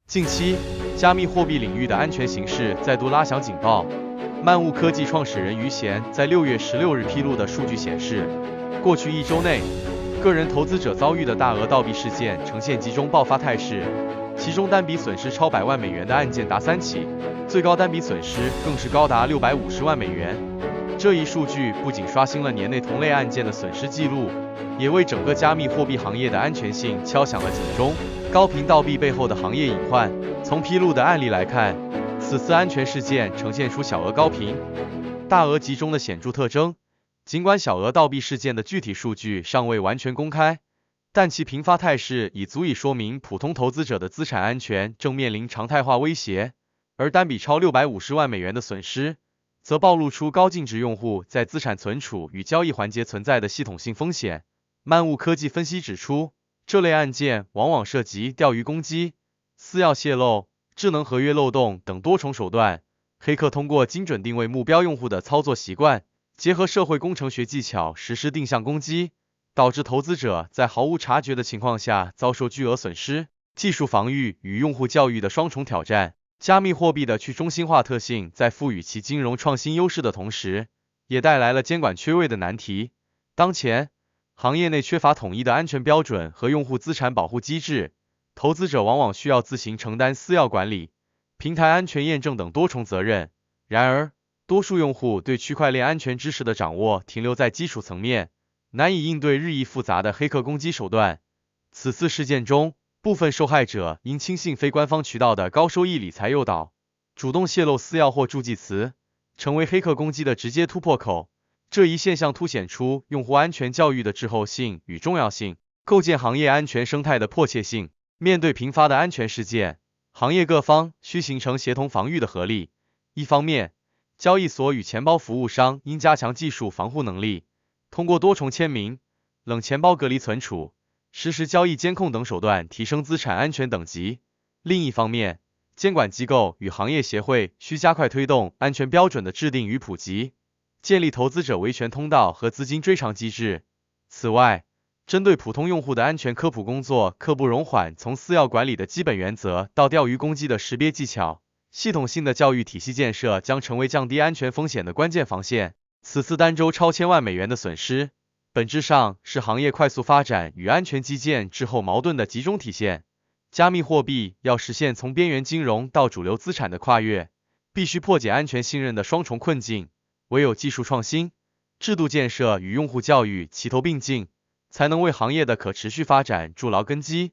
近期，加密货币领域的安全形势再度拉响警报。漫雾科技创始人于贤在6月16日披露的数据显示，过去1周内，个人投资者遭遇的大额盗币事件呈现集中爆发态势，其中单笔损失超100万美元的案件达3起，最高单笔损失更是高达650万美元。这一数据不仅刷新了年内同类案件的损失记录，也为整个加密货币行业的安全性敲响了警钟。高频盗币背后的行业隐患，从披露的案例来看，此次安全事件呈现出小额高频、大额集中的显著特征。尽管小额盗币事件的具体数据尚未完全公开，但其频发态势已足以说明普通投资者的资产安全正面临常态化威胁。而单笔超650万美元的损失，则暴露出高净值用户在资产存储与交易环节存在的系统性风险。漫雾科技分析指出，这类案件往往涉及钓鱼攻击、私钥泄露、智能合约漏洞等多重手段。黑客通过精准定位目标用户的操作习惯，结合社会工程学技巧实施定向攻击，导致投资者在毫无察觉的情况下遭受巨额损失。技术防御与用户教育的双重挑战。加密货币的去中心化特性在赋予其金融创新优势的同时，也带来了监管缺位的难题。当前，行业内缺乏统一的安全标准和用户资产保护机制，投资者往往需要自行承担私钥管理、平台安全验证等多重责任。然而，多数用户对区块链安全知识的掌握停留在基础层面，难以应对日益复杂的黑客攻击手段。此次事件中，部分受害者因轻信非官方渠道的高收益理财诱导，主动泄露私钥或助记词，成为黑客攻击的直接突破口。这一现象凸显出用户安全教育的滞后性与重要性，构建行业安全生态的迫切性。面对频发的安全事件，行业各方需形成协同防御的合力。一方面，交易所与钱包服务商应加强技术防护能力，通过多重签名、冷钱包隔离存储、实时交易监控等手段提升资产安全等级。另一方面，监管机构与行业协会需加快推动安全标准的制定与普及，建立投资者维权通道和资金追偿机制。此外，针对普通用户的安全科普工作刻不容缓，从私钥管理的基本原则到钓鱼攻击的识别技巧，系统性的教育体系建设将成为降低安全风险的关键防线。此次单周超千万美元的损失，本质上是行业快速发展与安全基建滞后矛盾的集中体现。加密货币要实现从边缘金融到主流资产的跨越，必须破解安全信任的双重困境。唯有技术创新、制度建设与用户教育齐头并进，才能为行业的可持续发展筑牢根基。